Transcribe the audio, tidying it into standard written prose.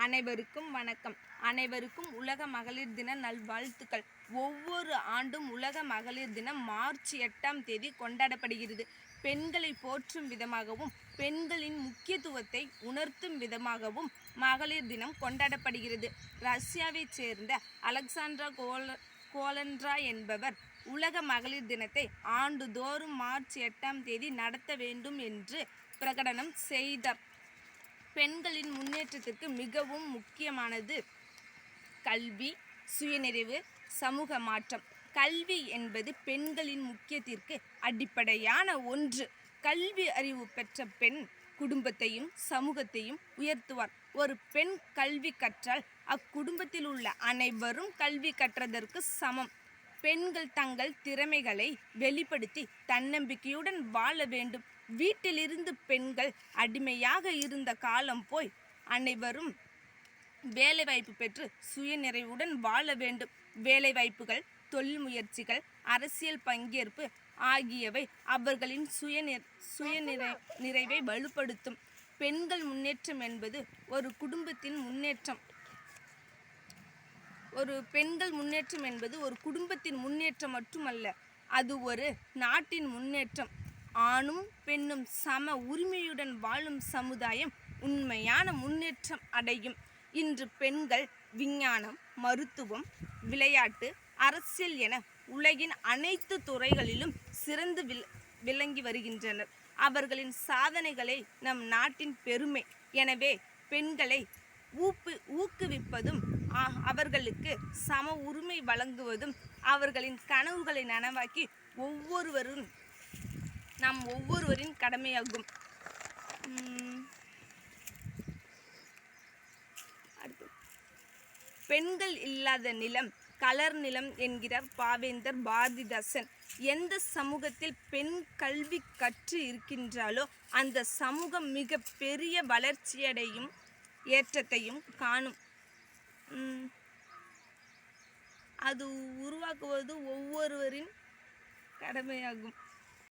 அனைவருக்கும் வணக்கம். அனைவருக்கும் உலக மகளிர் தின நல்வாழ்த்துக்கள். ஒவ்வொரு ஆண்டும் உலக மகளிர் தினம் மார்ச் 8ஆம் தேதி கொண்டாடப்படுகிறது. பெண்களை போற்றும் விதமாகவும் பெண்களின் முக்கியத்துவத்தை உணர்த்தும் விதமாகவும் மகளிர் தினம் கொண்டாடப்படுகிறது. ரஷ்யாவைச் சேர்ந்த அலெக்சாண்ட்ரா கோலன்ட்ரா என்பவர் உலக மகளிர் தினத்தை ஆண்டுதோறும் மார்ச் 8ஆம் தேதி நடத்த வேண்டும் என்று பிரகடனம் செய்தார். பெண்களின் முன்னேற்றத்திற்கு மிகவும் முக்கியமானது கல்வி, சுயநிறைவு, சமூக மாற்றம். கல்வி என்பது பெண்களின் முக்கியத்திற்கு அடிப்படையான ஒன்று. கல்வி அறிவு பெற்ற பெண் குடும்பத்தையும் சமூகத்தையும் உயர்த்துவார். ஒரு பெண் கல்வி கற்றால் அக்குடும்பத்தில் உள்ள அனைவரும் கல்வி கற்றதற்கு சமம். பெண்கள் தங்கள் திறமைகளை வெளிப்படுத்தி தன்னம்பிக்கையுடன் வாழ வேண்டும். வீட்டிலிருந்து பெண்கள் அடிமையாக இருந்த காலம் போய் அனைவரும் வேலைவாய்ப்பு பெற்று சுயநிறைவுடன் வாழ வேண்டும். வேலைவாய்ப்புகள், தொழில் முயற்சிகள், அரசியல் பங்கேற்பு ஆகியவை அவர்களின் சுயநிறைவை வலுப்படுத்தும். பெண்கள் முன்னேற்றம் என்பது ஒரு குடும்பத்தின் முன்னேற்றம். ஒரு குடும்பத்தின் முன்னேற்றம் மட்டுமல்ல, அது ஒரு நாட்டின் முன்னேற்றம். ஆணும் பெண்ணும் சம உரிமையுடன் வாழும் சமுதாயம் உண்மையான முன்னேற்றம் அடையும். இன்று பெண்கள் விஞ்ஞானம், மருத்துவம், விளையாட்டு, அரசியல் என உலகின் அனைத்து துறைகளிலும் சிறந்து விளங்கி வருகின்றனர். அவர்களின் சாதனைகளை நம் நாட்டின் பெருமை. எனவே பெண்களை ஊக்குவிப்பதும் அவர்களுக்கு சம உரிமை வழங்குவதும் அவர்களின் கனவுகளை நனவாக்கி நம் ஒவ்வொருவரின் கடமையாகும். பெண்கள் இல்லாத நிலம் கலர் நிலம் என்கிறார் பாவேந்தர் பாரதிதாசன். எந்த சமூகத்தில் பெண் கல்வி கற்று இருக்கின்றாலோ அந்த சமூகம் மிக பெரிய வளர்ச்சியடையும், ஏற்றத்தையும் காணும். அது உருவாக்குவது ஒவ்வொருவரின் கடமையாகும்.